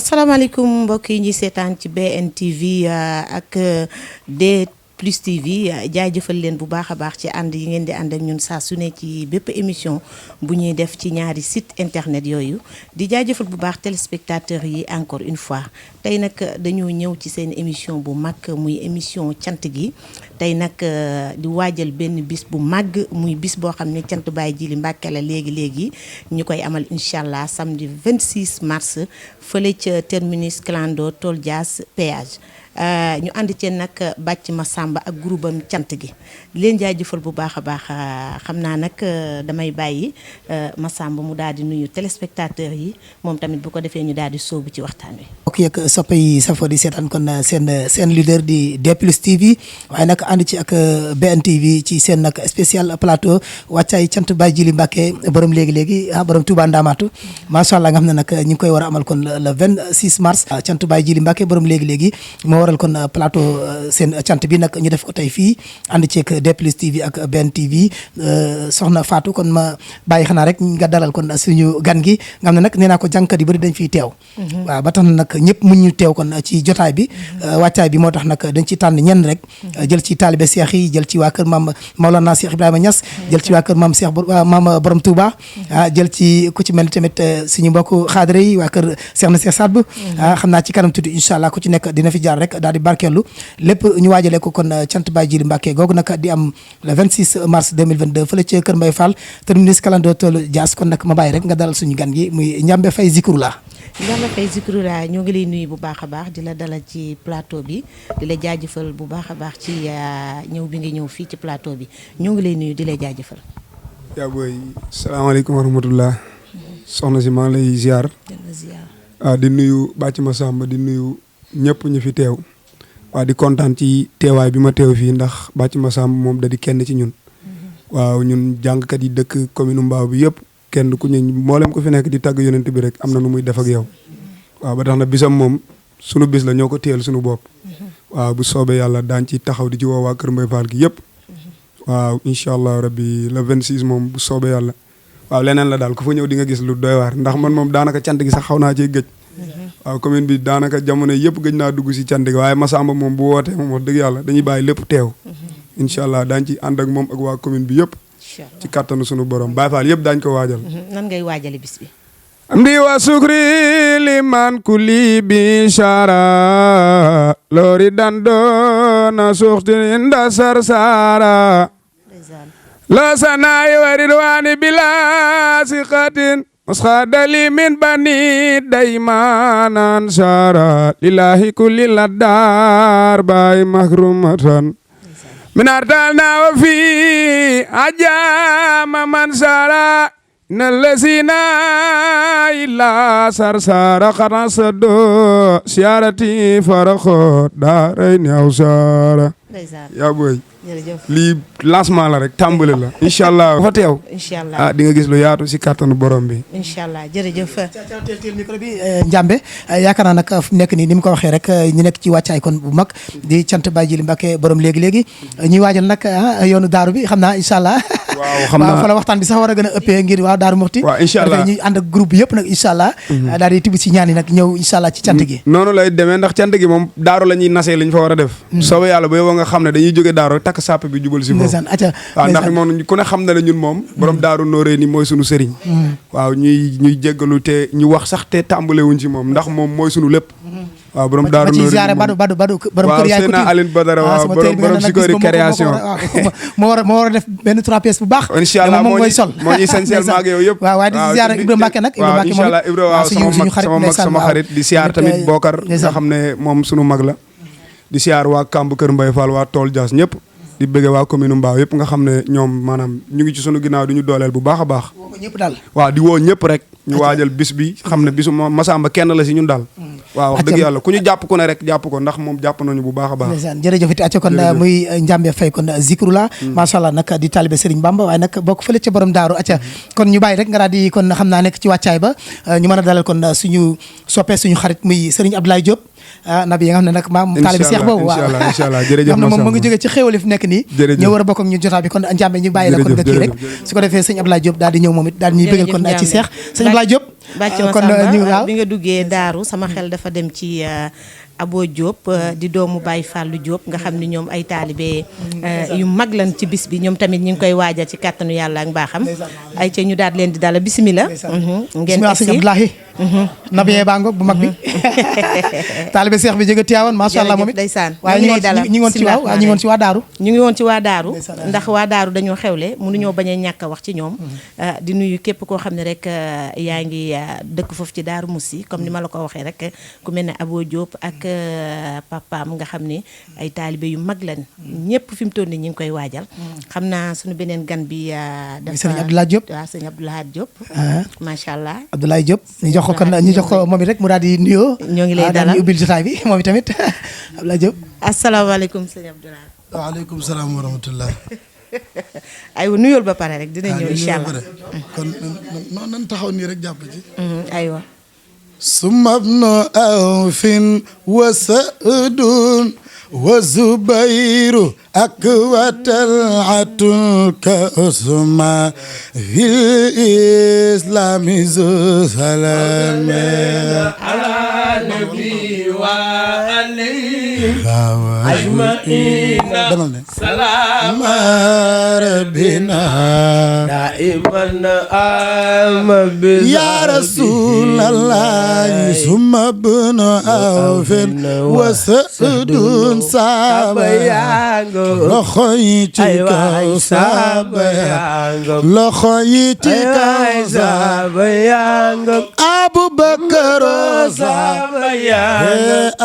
asalaamaaleykum mbokk yi ñuy seetaan ci BNTV ak D Plus TV jaajëfal leen bu baax a baax ci ànd yi ngeen di ànd ak ñun saa su ne ci bépp émission bu ñuy def ci ñaari site internet yooyu di jaajëfal bu baax téléspectateurs yi encore une fois tey nag dañoo ñëw ci seen émission bu mag muy émission cant gi tey nag di waajal benn bis bu màgg muy bis boo xam ne cant Baye Djily Mbacké la léegi ñu koy amal incha allah samedi 26 mars fële ca terminus clando Tol Dias péage ñu ànd ci nag bàcc ma sàmba ak groupe am cant gi di leen jaajëfal bu baax a baax xam naa nag damay bàyyi ma sàmba mu daal di nuyu téléspectateurs yi moom tamit bu ko defee ñu daal di sóobu ci waxtaan wi. ok ak soppe yi safo di seetaan kon seen leader di D Plus TV waaye nag ànd ci ak BNTV ci seen nag spécial plateau wàccaay cant Baye Djily Mbacké borom léegi borom Touba Ndamatou macha allah nga xam ne nag ñu ngi koy war a amal kon le 26 mars cant Baye Djily Mbacké borom léegi moo waral kon plateau seen cant bi nag ñu def ko tey fii ànd ci ak D Plus TV ak BNTV soxna Fatou kon ma bàyyi xanaa rek nga dalal kon suñu gan gi nga xam ne nag nee naa ko jàngkat yu bëri dañ fiy teew waaw ba tax na nag ñëpp mun ñu teew kon ci jotaay bi wàccaay bi moo tax nag dañ ci tànn ñenn rek jël ci taalibe Cheikh yi jël ci waa kër maam Maolana Cheikh Ibrahima Niass jël ci waa kër maam Cheikh maam borom Touba jël ci ku ci mel tamit suñu mbokk xaadare yi waa kër Cheikh na Cheikh Sadbu xam naa ci kanam tuuti incha allah ku ci nekk dina fi jaar rek daal di barkeelu lépp ñu waajalee ko kon cant Baye Djily Mbacké googu nag di am le 26 mars 2022 fële ca kër Mbaye Fall terminus calando Tol Dias kon nag ma bàyyi rek nga dalal suñu gan gi muy Ndiambe Faye Zikroulah. Ndiambe Faye Zikroulah ñoo ngi lay nuyu bu baax a baax di la dalal ci plateau bi di la jaajëfal bu baax a baax ci ñëw bi nga ñëw fii ci plateau bi ñoo ngi lay nuyu di la jaajëfal. yaa booy salaamaaleykum wa rahmatullah soxna si maa ngi lay ziar. di nuyu bàcc ma sàmba di nuyu ñëpp ñu fi teew. waaw di kontaan ci teewaay bi ma teew fii ndax bàcc ma sàmb moom da di kenn ci ñun. waaw ñun jàngkat yi dëkk commune Mbao bi yëpp kenn ku ñu mboolem ko fi nekk di tàgg yonent bi rek am na nu muy def ak yow. waaw ba tax na bisam moom sunu bis la ñoo ko téyel sunu bopp. waaw bu soobee yàlla daañ ci taxaw di ci woo waa Kër Mbaye Fall gi yëpp. waaw incha allah rabbi le 26 moom bu soobee yàlla. waaw leneen la daal ku fa ñëw di nga gis lu doy waar ndax man moom daanaka cant gi sax xaw naa cee gëj. waaw commune bi daanaka jamono yëpp gëj naa dugg si cant gi waaye Massamba moom bu wootee moom wax dëgg yàlla dañuy bàyyi lépp teew. incha allah daañ ci ànd ak moom ak waa commune bi yëpp. ci kattanu sunu borom Baye Fall yëpp daañ ko waajal. nan ngay waajale bis bi. amdi wa sukri liman kuli bi shara lori dando na suxtin inda sarsara la sanayi wa ridwani bila siqatin muskhadali min bani daymanan shara lillahi kulli ladar bay mahrumatan min artalna wa fi ajama man shara nalazina illa sarsara khana sado siarati farakho darayni awsara yaa booy lii lancement la rek tàmbali la incha allah fa teew incha allah di nga gis lu yaatu si kàttanu borom bi incha allah jërëjëf teel micro bi Ndiambe yaakaar naa nag fu nekk nii ni mu ko waxee rek ñu nekk ci wàccaay kon bu mag di cant Baye Djily Mbacké borom léegi ñuy waajal nag yoonu daaru bi xam naa incha allah waaw xam naa fa la waxtaan bi sax war a gën a ëppee ngir waaw daaru Muxti waaw incha allah ñuy ànd ak groupe bi yëpp nag incha allah daal di tibb si ñaan yi nag ñëw incha allah ci cant gi noonu lay demee ndax cant gi moom daaru la ñuy nasee li ñu fa war a def soobee yàlla ba yow nga xam ne dañuy jóge daaru takk sàpp bi jubal si foofu waaw ndax moom ku ne xam na ne ñun moom borom daaru nooree ni mooy sunu sëriñ waaw ñuy jéggalu te ñu wax sax te tàmbale wuñ si moom ndax moom mooy sunu lépp waaw borom daaru nooree ziaré badu borom kër yaay Seydina Aline Badara waaw borom Sikori création moo war a def benn 3 pièces bu baax incha allah moom mooy sol moo ñuy sañseel maag yow yëpp waaw waaye di ziaré Ibra Mbacké nag waaw incha allah Ibra waaw sama mag sama xarit di siyaar tamit Bokar nga xam ne moom sunu mag la di siyaar waa Kamb Kër Mbaye Fall waa Tol Dias ñëpp di bëgg waa commune Mbao yëpp nga xam ne ñoom maanaam ñu ngi ci sunu ginnaaw di ñu dooleel bu baax a baax waaw di woo ñëpp rek ñu waajal bis bi xam ne bisu Massamba kenn la si ñun daal waaw wax dëgg yàlla ku ñu jàpp ku ne rek jàpp ko ndax moom jàpp nañu bu baax a baax jërëjëfati acca kon muy Ndiambe Faye kon Zikroulah macha allah nag di taalibe Serigne Bamba waaye nag bokk fële ca borom daaru acca kon ñu bàyyi rek nga daal di kon xam naa nekk ci wàccaay ba ñu mën a dalal kon suñu soppee suñu xarit muy Serigne Abdoulaye Diop nabi yi nga xam ne nag maam taalibi Seex boobu waaw incha allah jërëjëf xam ne moom mu ngi jógee ci xéewal fi nekk nii ñëw war a bokk ak ñu jotaa bi kon njàmbe ñu bàyyi la kon nga kii rek su ko defee sëñ Abdoulaye Diop daal di ñëw moom it daal di ñuy bëggal kon ci Seex sëñ Abdoulaye Diop kon ñu waaw bi nga duggee daaru sama xel dafa dem ci Abo Diop di doomu Baye Fallou Diop nga xam ne ñoom ay taalibe yu mag lan ci bis bi ñoom tamit ñu ngi koy waajal ci kàttanu yàlla ak mbaaxam ay ca ñu daal leen di dala bismillah ngeen sëñ Abdoulaye nabiyee bango bu mag bi taalibe Seex bi jóge Tiwaawan macha allah moom it ndeysaan waaye ñu ngi woon ci waaw waaye ñu ngi woon ci waa daaru ñu ngi woon ci waa daaru ndax waa daaru dañoo xewle mënuñoo bañ a ñàkk a wax ci ñoom di nuyu képp koo xam ne rek yaa ngi dëkk foofu ci Daaru Musi comme ni ma la ko waxee rek ku mel ne Abo Diop ak papaam nga xam ne ay taalibe yu mag lan ñëpp fi mu toll nii ñu ngi koy waajal xam naa suñu beneen gan bi dafa sëñ Abdoulaye Diop waaw sëñ Abdoulaye Diop macha allah Abdoulaye Diop ñu jox ko kon ñu jox ko moom it rek mu daal di nuyoo ñoo ngi lay dalal ñu ubbil jotaay bi moom tamit Abdoulaye Diop asalaamaaleykum sëñ Abdoulaye waaleykum salaam wa rahmatullah aywa nuyool ba pare rek dina ñëw incha allah kon noonu nan taxaw nii rek jàpp ci aywa summa ibnu awfin wa sa'dun wa zubayru ak wa tal'atun ka usma fil islami zu salame ala nabi wa alayhi ajma'ina salam rabbina daiman ama bi ya rasulallah summa ibnu awfin wa sa'dun saaba loxo yi ci kaw saaba loxo yi ci kaw saaba Abubakar saaba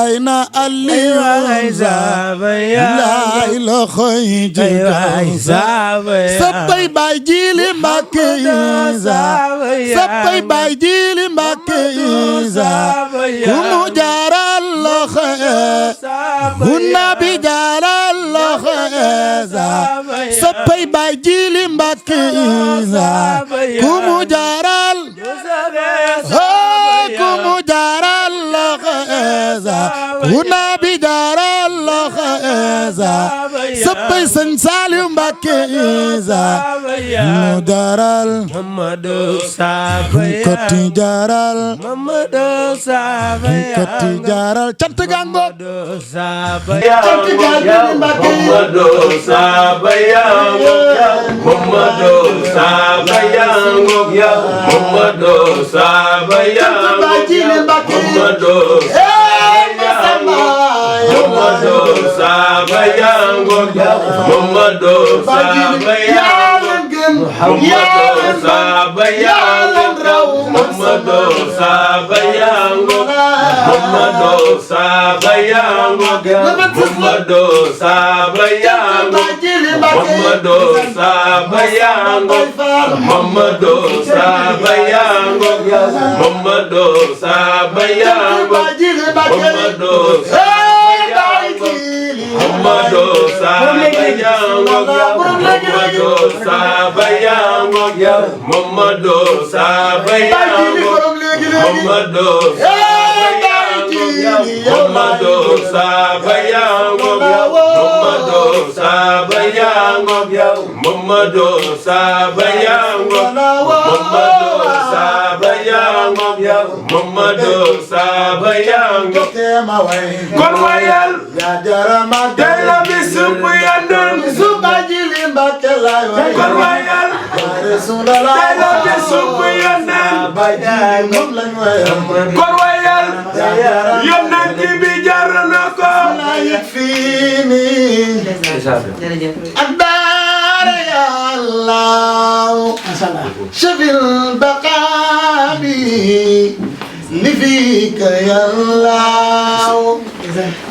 ayna Aliyu saaba laay loxo yi ci kaw saaba sabbay baay Jili Mbàkke sabbay baay Jili Mbàkke ku mu jaaral loxo Nabi jaaral loxo sabbay baay Jili Mbàkke ku mu jaaral ku mu jaaral loxo ku Nabi jaaral loxo sabbay Sëñ Saaliw Mbàkke mu jaaral koti jaaral koti jaaral cant gango Muhammadu sabayango Muhammadu sabayango Muhammadu sabayango Muhammadu Muhammadu sabayango Muhammadu sabayango Muhammadu sabayango Muhammadu sabayango Muhammadu sabayango Muhammadu sabayango Muhammadu sabayango Muhammadu sabayango Muhammadu sabayango Muhammadu Muhammadu sabayango Muhammadu sabayango Muhammadu sabayango Muhammadu Muhammadu sabayango Muhammadu sabayango Muhammadu sabayango Muhammadu sabayango Muhammadu sabayango kon wayal tey la bisu bu yandun kon wayal tey la bisu bu yandun kon wayal yonent bi jar na ko أكبر يا الله شفي البقاء لفيك يا الله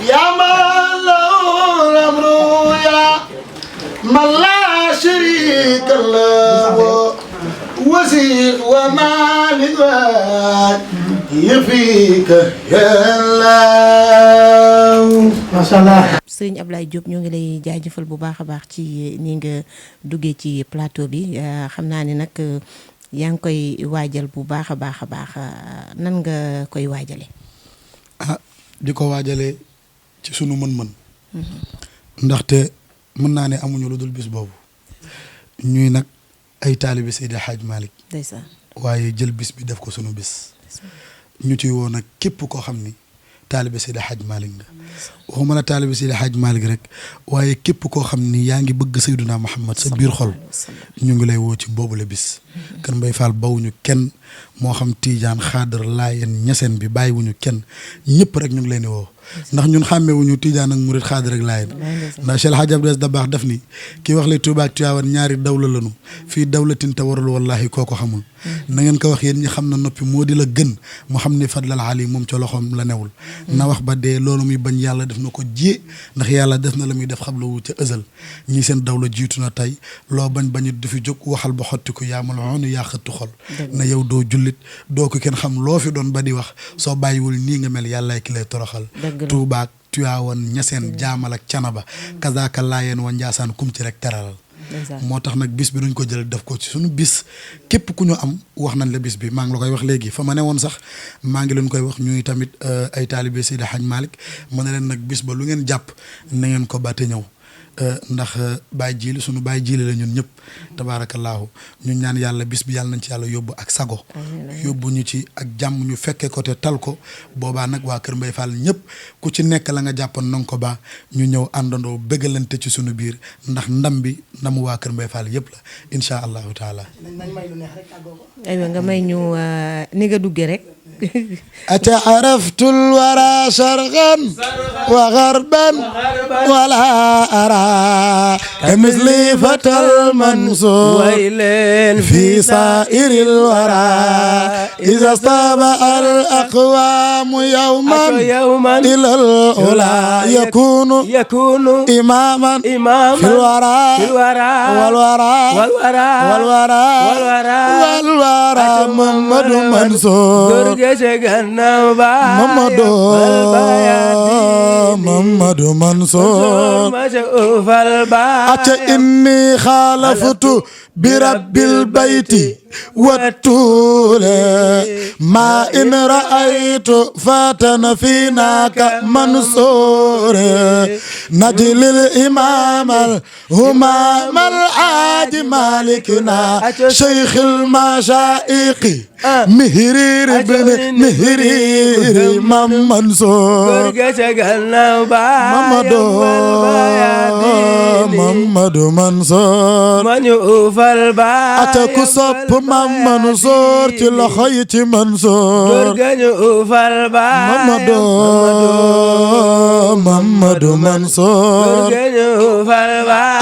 يا من له الأمر يا من لا شريك له وزير ومالك يفيك يا الله ما شاء الله sëriñ Ablaye Diop ñoo ngi lay jaajëfal bu baax a baax ci ni nga duggee ci plateau bi xam naa ne nag yaa ngi koy waajal bu baax a baax nan nga koy waajale di ko waajalee ci sunu mën-mën ndaxte mën naa ne amuñu lu dul bis boobu ñuy nag ay taalibe Seydi Hadj Malick waaye jël bis bi def ko sunu bis ñu ci woo nag képp koo xam ni taalibe Seydi Hadj Malick nga waxuma la taalibe Seydi Hadj Malick rek waaye képp koo xam ni yaa ngi bëgg Seydina Muhammad sa biir xol ñu ngi lay woo ci boobu la bis Kër Mbaye Fall bawuñu kenn moo xam Tiijaan Xaadar Laayeen Ñaseen bi bàyyiwuñu kenn ñëpp rek ñu ngi leen di woo ndax ñun xàmmewuñu Tiijaan ak Murit Xaadar ak Laayeen ndax Cheikh Hadj Abdou Dabakh daf ni ki wax li Tuubaa ak Tiwaawan ñaari dawla lanu fii dawlatin te warul wallahi kooko xamul na ngeen ko wax yéen ñi xam na noppi moo di la gën mu xam ni fadlal ali moom ca loxoom la newul na wax ba dee loolu muy bañ yàlla def na ko jiyee ndax yàlla def na la muy def xablawu ca ësal ñii seen dawla jiitu na tey loo bañ du fi jóg waxal ba xotti ko yaa mal'uun yaa xëttu xol na yow doo jullit doo ko kenn xam loo fi doon ba di wax soo bàyyiwul nii nga mel yàllaay ki lay toroxal Tuubaa Tiwaawan Ñaseen Jaamal ak Canaba kazaaka Laayeen wa Njaasaan kum ci rek teralal moo tax nag bis bi duñ ko jël def ko ci suñu bis képp ku ñu am wax nañ la bis bi maa ngi la koy wax léegi fa ma ne woon sax maa ngi leen koy wax ñuy tamit ay taalibe Seydi Hadj Malick ma ne leen nag bis ba lu ngeen jàpp na ngeen ko ba te ñëw ndax Baye Jili sunu Baye Jili la ñun ñëpp tabaarakallaahu ñu ñaan yàlla bis bi yàlla nañ ci yàlla yóbbu ak sago yóbbu ñu ci ak jàmm ñu fekkee ko te tal ko boobaa nag waa Kër Mbaye Fall ñëpp ku ci nekk la nga jàppoon na nga ko ba ñu ñëw àndandoo bëggalante ci sunu biir ndax ndam bi ndamu waa Kër Mbaye Fall yëpp la incha allahu taala. aywa nga may ñu ni nga duggee rek. أتعرفت الورى شرقا وغربا ولا أرى كمثلي فتى المنصور في سائر الورى إذا استبع الأقوام يوما إلى الأولى يكون إماما في الورى والورى محمد منصور محمد منصور أتى إني خالفت برب البيت والطول ما إن رأيت فاتن فيناك منصور نجل الإمام الهمام العاج مالكنا شيخ المشائق مهرير بن مهرير مام منصور محمد منصور أتاكو صب مام منصور تلخيت منصور محمد منصور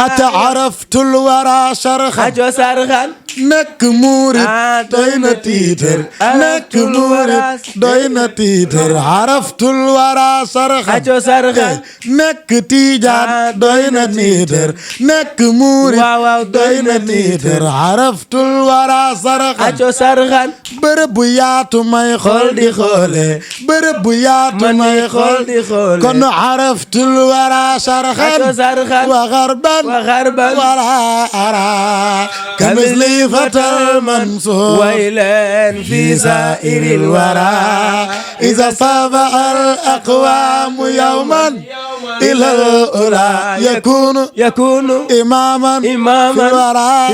أتعرفت الورى شرخا نك مورد دوين تيتر نك مورد دوين تيتر عرفت الورى صرخا نك تيجان دوين تيتر نك مورد دوين تيتر عرفت الورى صرخا بربيات ما يخول دي خولي بربيات ما يخول دي خولي كن عرفت الورى صرخا وغربا ولا أرى كمثلي فتى المنصور ويلين في سائر الورى إذا صابع الأقوام يوما إلى الأولى يكون إماما في الورى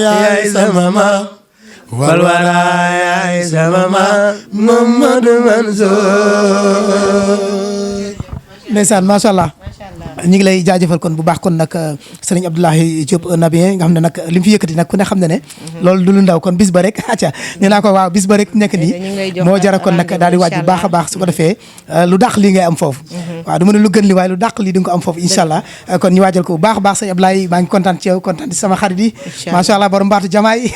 يا إسماما والورى يا إسماما محمد منصور ndeysaan macha allah ñu ngi lay jaajëfal kon bu baax kon nag sëriñ Abdoulaye Diop Nabien nga xam ne nag li mu fi yëkkati nag ku ne xam ne ne loolu du lu ndaw kon bis ba rek acca nee naa ko waaw bis ba rek nekk nii moo jara kon nag daal di waaj bu baax a baax su ko defee lu dàq lii ngay am foofu waaw du ma ne lu gën li waaye lu dàq lii di nga ko am foofu incha allah kon ñu waajal ko bu baax a baax sëriñ Abdoulaye maa ngi kontaan ci yow kontaan ci sama xarit yi macha allah borom mbaatu jamaay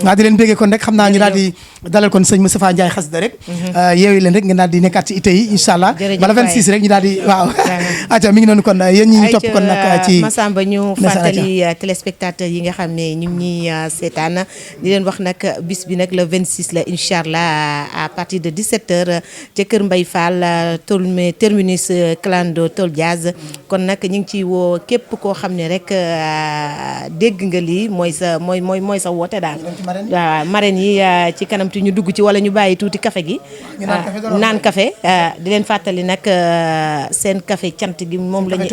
waa di leen béggee kon rek xam naa ñu daal di dalal kon sëñ Moustapha Ndiaye xasida rek yeewi leen rek ngeen daal di nekkaat ci ité yi incha allah bala 26 rek ñu daal di waaw acca mi ngi noonu kon yéen ñi ñu topp kon nag ci Massamba ñu fàttali téléspectateurs yi nga xam ne ñu ngi ñuy seetaan di leen wax nag bis bi nag le 26 la incha allah à partir de 17h ca Kër Mbaye Fall terminus Boys Clando Tol Jazz kon nag ñu ngi ciy woo képp koo xam ne rek dégg nga lii mooy sa woote daal. waaw marraine yi ci kanam tu ñu dugg ci wala ñu bàyyi tuuti café gi. naan café di leen fàttali nag seen café cant gi moom la ñu.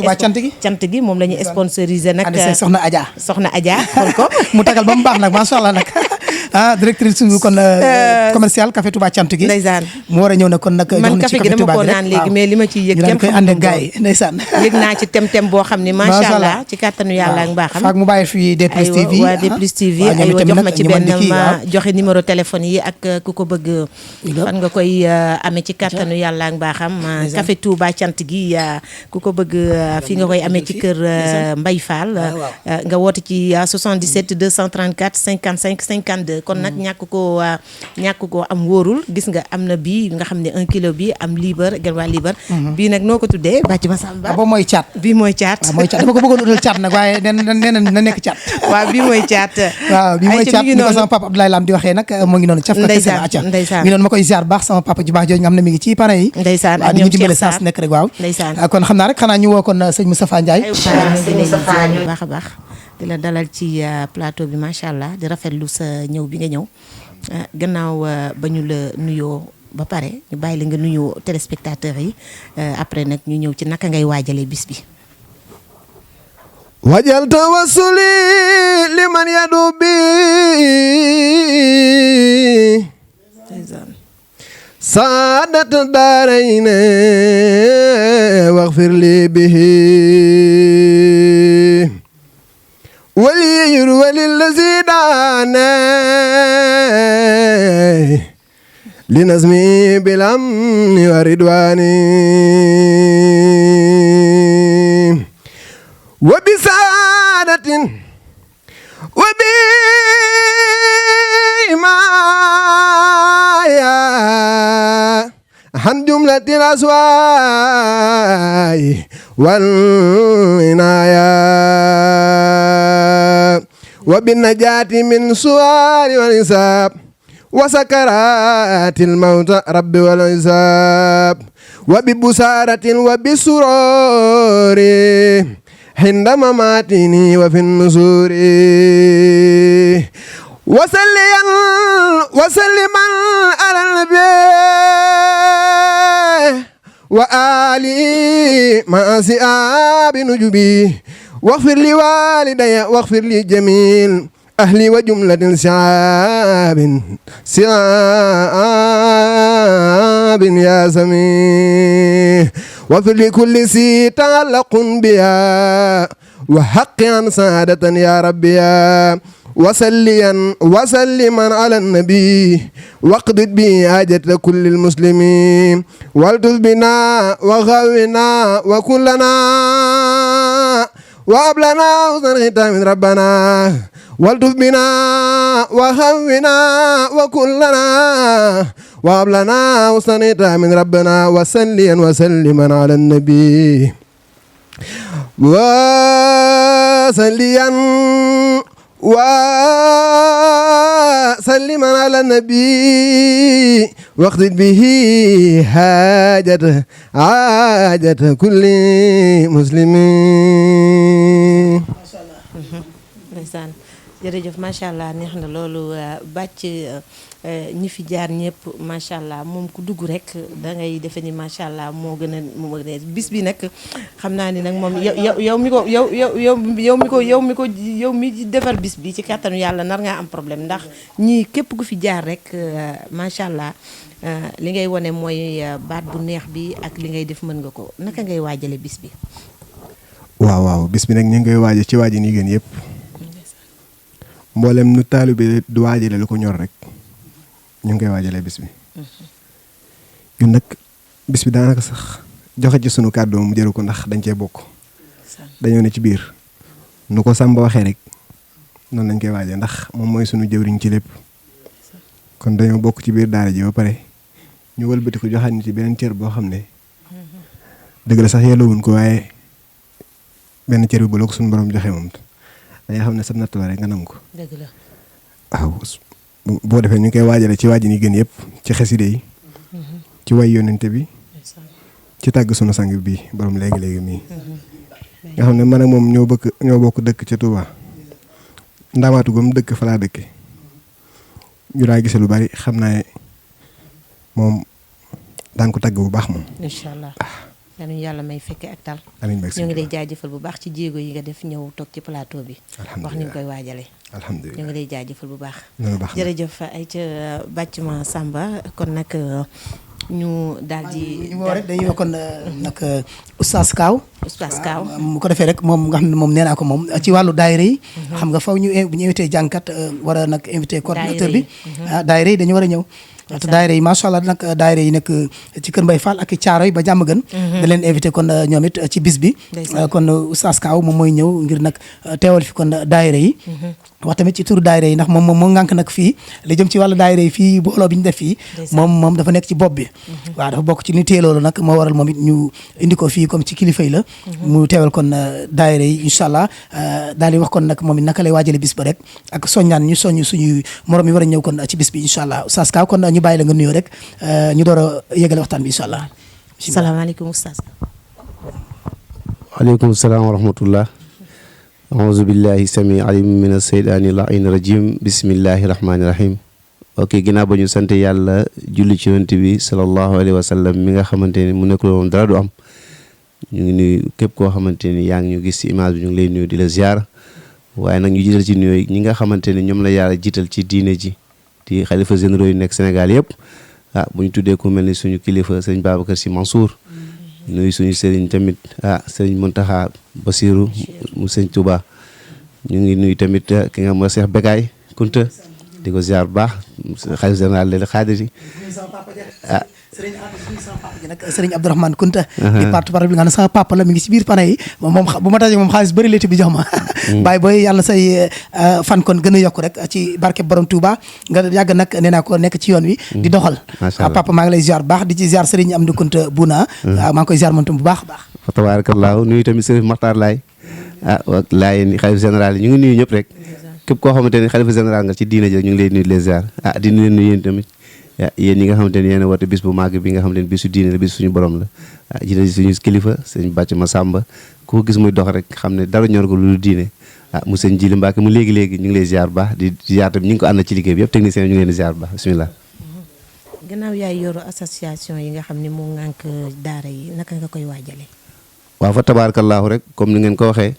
cant gi moom la ñu sponsorisé nag. soxna Adja kon ko mu tagal ba mu baax nag macha allah nag directrice su kon commercial café Touba cant gi. ndeysaan mu war a ñëw nag kon nag. man café gi dama ko naan léegi mais li ma ciy yëg. kenn koy ànd ak gars yi ndeysaan. yëg naa ci tem boo xam ne macha allah ci kàttanu yàlla ak mbaaxam. faak mu bàyyi fii D plus TV. waa D plus TV aywa jox ma ci benn ma joxe numéro téléphone yi ak ku ko bëgg. fan nga koy amee ci kàttanu yàlla ak mbaaxam. café Touba cant gi ku ko bëgg fi nga koy amee ci kër Mbaye Fall. nga woote ci 77 234 55 52 kon nag ñàkk koo am wóorul gis nga am na bii nga xam ne 1 kilo bi am liibar gën waa liibar. bii nag noo ko tuddee bàcc ma samba. boobu mooy caat. bii mooy caat. waaw mooy caat dama ko bëggoon utal caat nag waaye nee na nekk caat. waaw bii mooy caat. waaw bii mooy caat ni ko sama papa Abdoulaye Lam di waxee nag moo ngi noonu. ndeysaan mi noonu ma koy ziar baax sama papa ju baax jooju nga xam ne mi ngi ci pane yi. ndeysaan ak ñoom Cheikh Sarr nekk rek waaw. ndeysaan kon xam naa rek xanaa ñu woo kon sëñ Moustapha Ndiaye. baax a baax di la dalal ci plateau bi macha allah di rafetlu sa ñëw bi nga ñëw gannaaw ba ñu la nuyoo ba pare ñu bàyyi la nga nuyu téléspectateurs yi après nag ñu ñëw ci naka ngay waajalee bis bi. wajal tawassuli liman yadu bi saadat daarayni waghfir li bihi waliyur walillazi daana linazmi bilamni wa ridwani wa bisaadatin wa bi imaaya han jumlatil aswaay wal inaaya wa bin najaati min suwaari wal hisaab wa sakaraatil mawta rabbi wal hisaab wa bi busaaratin wa bi suroori hinda mamaatini wa fin nusuuri wa salliman ala nabi wa ali ma siaabi nujubi waghfir li walidayya waghfir li jamil ahli wa jumlatil siabin ya sami waghfir li kulli si ta'allaqun biya wa haqqi an saadatan ya rabbiya وسلما على النبي واقض به حاجة كل المسلمين والتف بنا وغونا وكلنا وابلنا حسن ختام ربنا والتف بنا وغونا وكلنا وابلنا حسن ختام ربنا وسلما على النبي وسلم على النبي واقض به حاجة كل مسلمين. ndeysaan jërëjëf macha allah neex na loolu bàcc ñi fi jaar ñëpp macha allah moom ku dugg rek da ngay defe ni macha allah moo gën a bis bi nag xam naa ni nag moom yow mi defar bis bi ci kàttanu yàlla nar ngaa am problème ndax ñii képp ku fi jaar rek macha allah li ngay wone mooy baat bu neex bi ak li ngay def mën nga ko naka ngay waajale bis bi. waaw bis bi nag ñu ngi koy waaje ci waaji ni gën yëpp. mboolem nu taalibe du waajale lu ko ñor rek ñu ngi koy waajalee bis bi ñun nag bis bi daanaka sax joxe ci sunu kàddu mu jëru ko ndax dañ cee bokk dañoo ne ci biir nu ko Samba waxee rek noonu lañ koy waajee ndax moom mooy sunu jëwriñ ci lépp kon dañoo bokk ci biir daara ji ba pare ñu wëlbati ko joxaat ñu ci beneen cër boo xam ne dëgg la sax yellowuñ ko waaye benn cër bi bu la ko sunu borom joxe moom dañuy xam ne sa natt la rek nga nangu ko. dëgg la waaw boo defee ñu ngi koy waajale ci waajin yi gën yëpp ci xaside yi ci way yonente bi ci tàgg sunu sang bi borom léegi-léegi mii nga xam ne man ak moom ñoo bokk dëkk ca Touba ndaamaatu gom dëkk fa laa dëkke ñu daa gise lu bari xam naa moom daan ko tàgg bu baax moom incha allah yal yàlla may fekke ak tal amiin ñu ngi lay jaajëfal bu baax ci jéego yi nga def ñëw toog ci plateau bi wax ni nga koy waajale alhamdulilah ñu ngi lay jaajëfal bu baax baax jërëjëf ay ca Bathima Samba kon nag ñu daal di ñu woo rek dañuy kon nag Oustaz Kaaw mu ko defee rek moom nga xam ne moom nee naa ko moom ci wàllu daayira yi xam nga faw ñu invité jàngkat war a nag invité coordinateur bi daayira yi dañu war a ñëw te daayira yi macha allah nag daayira yi nekk ci Kër Mbaye Fall ak caaro yi ba jàmm gën da leen invité kon ñoom it ci bis bi kon Oustaz Kaaw moom mooy ñëw ngir nag teewal fi kon daayira yi wax tamit ci turu daayira yi ndax moom moo ngànk nag fii li jëm ci wàllu daayira yi fii booloo bi ñu def fii moom dafa nekk ci bopp bi waaw dafa bokk ci ni téye loolu nag moo waral moom it ñu indi ko fii comme ci kilifa yi la mu teewal kon daayira yi incha allah daal di wax kon nag moom it naka lay waajale bis ba rek ak soññaan ñu soññ suñu morom yi war a ñëw kon ci bis bi incha allah Oustaz Kaaw kon ñu bàyyi la nga nuyoo rek ñu door a yëgale waxtaan bi incha allah. salaamaaleykum Oustaz. waaleykum salaam wa rahmatullah. auzu billahi sami alim min aseydaani lain rajim bismillahi rahmaani rahim. ok ginnaaw ba ñu sant yàlla julli ci yonent bi sallallahu alayhi wa sallam mi nga xamante ni mu nekk loolu dara du am ñu ngi nuyu képp koo xamante ni yaa ngi ñu gis ci image bi ñu ngi lay nuyu di la ziar waaye nag ñu jiital ci nuyooyu ñi nga xamante ni ñoom la yàlla jiital ci diine ji di xalifa généraux yu nekk Sénégal yëpp bu ñu tuddee ku mel ni suñu kilifa sëriñ Babacar Sy Mansour nuyu suñu sëriñ tamit sëriñ Mountakha Bassirou mu sëriñ Touba ñu ngi nuyu tamit ki nga xam ne Cheikh Bekay Kunta di ko ziar bu baax xalifa général leen xaadir yi sëriñ Abdourahmane Kunta di porte-parole bi nga xam ne sama papa la mi ngi ci biir pane yi moom bu ma tajee moom xaalis bëri léeti bi jox ma bàyyi booy yàlla say fan kon gën a yokk rek ci barke borom Touba nga yàgg nag nee naa ko nekk ci yoon wi di doxal papa maa ngi lay ziar bu baax di ci ziar sëriñ Amdi Kunta Buna maa ngi koy ziar moom tam bu baax a baax fa tabarakallahu nuyu tamit sëriñ Maxtaar Laay Laay xalifa général yi ñu ngi nuyu ñëpp rek képp koo xamante ni xalifa général nga ci diina ji ñu ngi lay nuyu les ziar di nuyu yéen tamit yéen ñi nga xamante ni yéen a woote bis bu màgg bi nga xamante ni bisu diine la bis suñu borom la jiite suñu kilifa sëñ Bathima Samba ku ko gis muy dox rek xam ne dara ñor ko lu diine mu sëñ Jili Mbacke mu léegi-léegi ñu ngi lay ziar baax di ziar tamit ñu ngi ko ànd ci liggéey bi yëpp technicien ñu ngi leen di ziar baax bismillah gannaaw yaay yoru association yi nga xam ne moo ngànk daara yi naka nga koy waajale waaw fa tabarakallahu rek comme ni ngeen ko waxee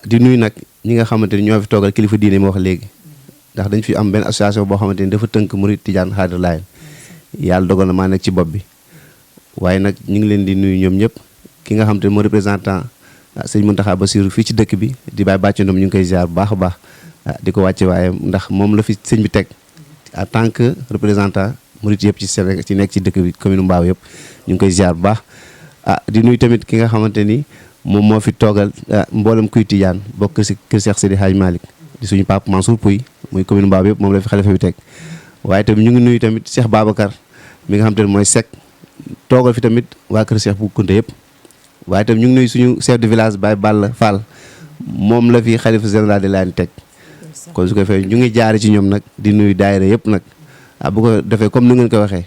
di nuyu nag ñi nga xamante ni ñoo fi toogal kilifa diine moo wax léegi ndax dañ fi am benn association boo xamante ni dafa tënk murid tijaan xaadir laayeen yàlla dogal na maa nekk ci bopp bi waaye nag ñu ngi leen di nuyu ñoom ñëpp ki nga xamante ni moo représentant sëñ Mountakha Bassirou fii ci dëkk bi di bàyyi bàcc ndoom ñu ngi koy ziar bu baax a baax di ko wàcce waaye ndax moom la fi sëñ bi teg en tant que représentant murid yëpp ci Sénégal ci nekk ci dëkk bi commune Mbao yëpp ñu ngi koy ziar bu baax di nuyu tamit ki nga xamante ni moom moo fi toogal mboolem kuy tijaan bokk si kër Cheikh Seydi Hadj Malick di suñu papa Mansour Pouy muy commune Mbao yëpp moom la fi xalifa bi teg waaye tamit ñu ngi nuyu tamit Cheikh Babacar mi nga xamante ne mooy Seck toogal fi tamit waa kër Cheikh bu Kunta yëpp waaye tamit ñu ngi nuyu suñu chef de village Baye Balla Fall moom la fi xalifa général de laan teg kon su ko defee ñu ngi jaare ci ñoom nag di nuyu daayira yëpp nag bu ko defee comme ni ngeen ko waxee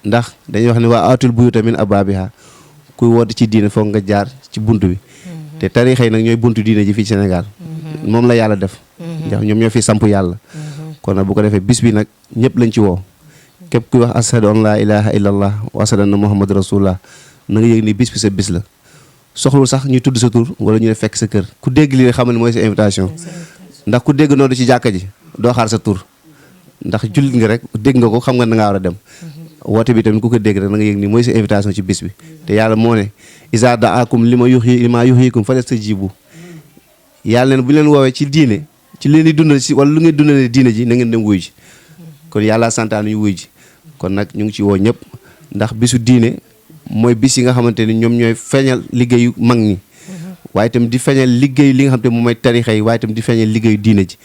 ndax dañuy wax ne waa atul buyu tamit abaabiha kuy woote ci diine foog nga jaar ci buntu bi te tarixa yi nag ñooy buntu diine ji fii Sénégal moom la yàlla def ndax ñoom ñoo fi samp yàlla kon nag bu ko defee bis bi nag ñëpp lañ ci woo képp kuy wax ashadu an laa ilaha illallah wa ashadu anna muhammad rasulullah na nga yëg ni bis bi sa bis la soxlul sax ñu tudd sa tur wala ñu ne fekk sa kër ku dégg lii xamal ne mooy sa invitation ndax ku dégg noonu ci jàkka ji doo xaar sa tur ndax jullit nga rek dégg nga ko xam nga na ngaa war a dem woote bi tamit ku ko dégg rek na nga yëg ni mooy sa invitation ci bis bi te yàlla moo ne isa daakum li ma yuhyikum fastajibu yàlla ne bu leen woowee ci diine ci leen di dundal si wala lu ngeen dundalee diine ji na ngeen dem wuy ji kon yàlla santaane ñu wuy ji kon nag ñu ngi ci woo ñëpp ndax bisu diine mooy bis yi nga xamante ni ñoom ñooy feeñal liggéeyu mag ñi waaye itam di feeñal liggéey li nga xam te moom mooy tarixa yi waaye itam di feeñal liggéeyu diine ji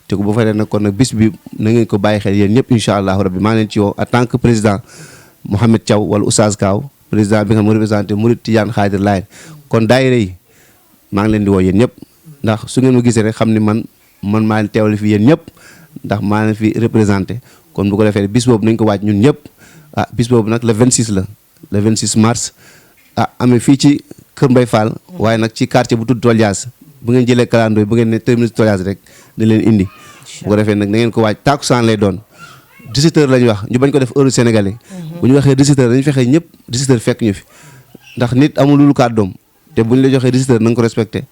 te ko ba fa nag kon nag bis bi na ngeen ko bàyyi xel yéen ñëpp incha allahu rabbi maa leen ci woo en tant que président Mouhamed Thiaw wala Oustaz Kaaw président bi nga xam moo représenté Murid Tijaan Xaadir Laayeen kon daayira yi maa ngi leen di woo yéen ñëpp ndax su ngeen ma gisee rek xam ni man maa leen teewale fi yéen ñëpp ndax maa leen fi représenté kon bu ko defee bis boobu nañ ko waaj ñun ñëpp bis boobu nag le 26 la le 26 mars amee fii ci Kër Mbay Fall waaye nag ci quartier bu tudd Tolias bu ngeen jëlee kalandoo bu ngeen ne terminus Tolias rek da leen indi bu ko defee nag da ngeen ko waaj tàkkusaan lay doon 17h la ñu wax ñu bañ ko def heure sénégalais bu ñu waxee 17h dañu fexe ñëpp 17h fekk ñu fi ndax nit amul lu kàddoom te bu ñu la joxee 17h na nga ko respecté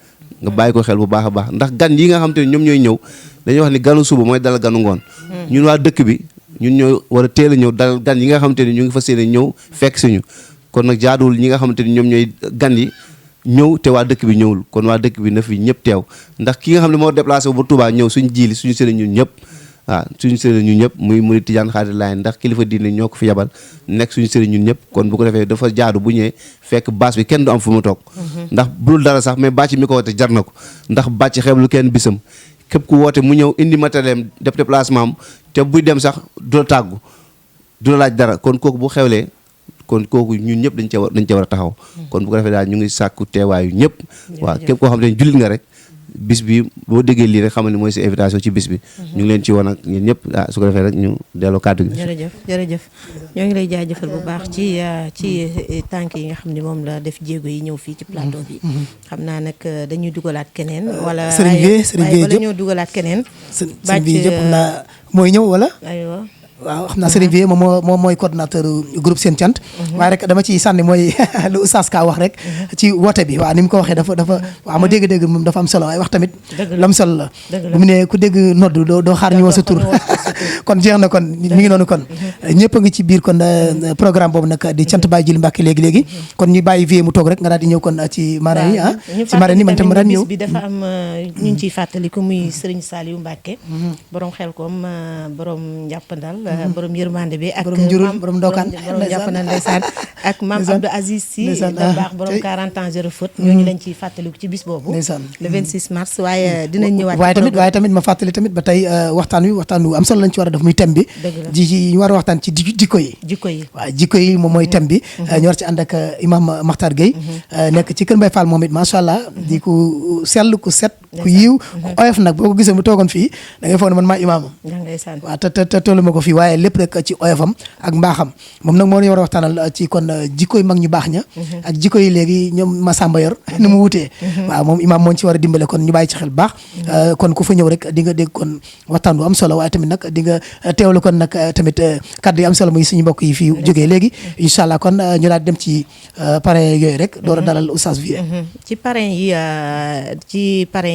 nga bàyyi ko xel bu baax a baax ndax gan yi nga xam te ne ñoom ñooy ñëw dañuy wax ni ganu suba mooy dalal ganu ngoon ñun waa dëkk bi ñun ñoo war a teel a ñëw dalal gan yi nga xam te ne ñu ngi fas yéene ñëw fekk si ñu kon nag jaaduwul ñi nga xamante ni ñoom ñooy gan yi ñëw te waa dëkk bi ñëwul kon waa dëkk bi na fi ñëpp teew ndax ki nga xam ne moo déplacé wu ba Touba ñëw suñu jiili suñu sëriñ ñun ñëpp waaw suñu sëriñ ñun ñëpp muy Murid Tijaan Xaadir Laayeen ndax kilifa diine ñoo ko fi yabal nekk suñu sëriñ ñun ñëpp kon bu ko defee dafa jaadu bu ñëwee fekk bâche bi kenn du am fu mu toog ndax bu dul dara sax mais bàcc mi ko woote jar na ko ndax bàcc xeeblu kenn bisam képp ku woote mu ñëw indi matériel def déplacement am te buy dem sax du la tàggu du la laaj dara kon kooku bu xewlee kon kooku ñun ñëpp dañ cee war a taxaw kon bu ko defee daal ñu ngi sàkku teewaayu ñëpp waaw képp koo xam ne jullit nga rek bis bi boo déggee lii rek xamal ni mooy sa invitation ci bis bi ñu ngi leen ci woon ak ñun ñëpp su ko defee rek ñu delloo kàddu gi jërëjëf ñoo ngi lay jaajëfal bu baax ci tànk yi nga xam ne moom la def jéego yi ñëw fii ci plateau bi xam naa nag dañuy dugalaat keneen wala wala ñoo dugalaat keneen sëriñ bi yëpp naa mooy ñëw wala aywa waaw xam naa sëriñ bi moom mooy coordonnateur groupe Sen Thiant waaye rek dama ciy sànni mooy lu Oustaz Ka wax rek ci woote bi waaw ni mu ko waxee dafa waaw ma dégg-dégg moom dafa am solo waaye wax tamit lam solo la bu mu ne ku dégg nodd doo xaar ñu woo sa tur kon jeex na kon mi ngi noonu kon ñëpp a ngi ci biir kon programme boobu nag di Thiant Baye Djily Mbacké léegi kon ñu bàyyi vie mu toog rek nga daal di ñëw kon ci marraine yi ci marraine yi man tam ma daan ñëw bi dafa am ñu ngi ciy fàttali ko muy Serigne Saliou Mbacké borom Xelkom borom njàppandal borom yërmande bi ak borom njurul borom ndokaan borom njàppandal ndeysaan ak Mame Abdou Aziz Sy da baax borom 40 ans zéro faute ñooñu lañ ciy fàttaliku ci bis boobu le 26 mars waaye dinañ ñëwaat waaye tamit ma fàttali tamit ba tey waxtaan wu am solo lañ ci war a def muy thème bi ñu war a waxtaan ci jikko yi waaw jikko yi moom mooy thème bi ñu war ci ànd ak imam Makhtar Gueye nekk ci Kër Mbaye Fall moom it macha allah di ku sell ku set ku yiw ku oyof nag boo ko gisee mu toogoon fii da ngay foog ne man maa imaamam waaw te tollu ma ko fii waaye lépp rek ci oyofam ak mbaaxam moom nag moo ñu war a waxtaanal ci kon jikko yi mag ñu baax ña ak jikko yi léegi ñoom Massamba yor ni mu wutee waaw moom imaam moo ci war a dimbale kon ñu bàyyi ci xel baax kon ku fa ñëw rek di nga dégg kon waxtaan bu am solo waaye tamit nag di nga teewlu kon nag tamit kaddu yi am solo muy suñu mbokk yi fii jógee léegi incha allah kon ñu daal dem ci parrain yooyu rek door a dalal Oustaz Vieux ci parrain yi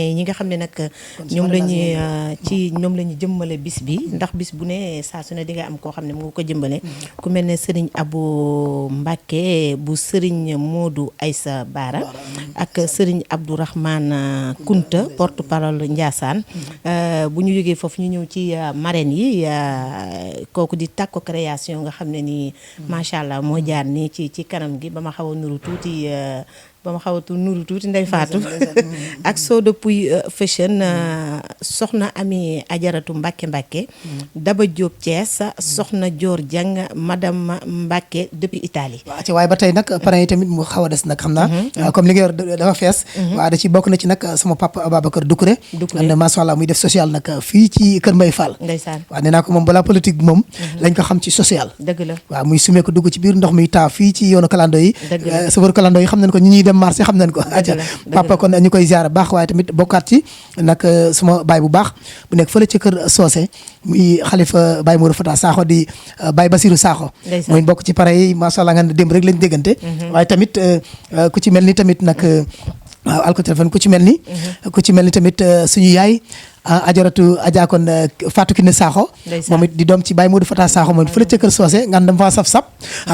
ñi nga xam ne nag ñoom la ñu jëmmale bis bi ndax bis bu ne saa su ne di nga am koo xam ne mu ngi ko jëmbale ku mel ne Serigne Abou Mbacké bu Serigne Modou Aïssa Bara ak Serigne Abdourahmane Kunta porte parole Ndiassane bu ñu jógee foofu ñu ñëw ci marraine yi kooku di Takko création nga xam ne ni macha allah moo jaar nii ci kanam gi ba ma xaw a nuru tuuti Ndey Faatu ak Soda Pouy fashion soxna Ami Ajaratu Mbacké Daba Diop Thiès soxna Dior Dieng madame Mbacké depuis Italie waaw ci waaye ba tey nag parrain yi tamit mu xaw a des nag xam naa comme li nga yor dafa fees waaw da ci bokk na ci nag sama papa Ababacar Doucouré and macha allah muy def social nag fii ci Kër Mbaye Fall ndeysaan waaw nee naa ko moom balaa politique bi moom lañ ko xam ci social dëgg la waaw muy sumee ko dugg ci biir ndox mi taa fii ci yoonu kalando yi safar kalando yi xam nañ ko ñi ñuy dem marché xam nañ ko papa kon ñu koy ziar baax waaye tamit bokkaat ci nag suma baay bu baax bu nekk fële ci kër Socé muy xalifa Baye Mourou Fata Sakho di Baye Basirou Sakho muy bokk ci pare yi macha allah nga ne démb rek lañ déggante waaye tamit ku ci mel ni tamit nag waaw alko téléphone ku ci mel ni tamit suñu yaay ajaratu Adja kon Fatou Kiné Sakho moom it di doom ci Baye Modou Fata Sakho moom it fële ca kër Socé nga dama faa saf-sap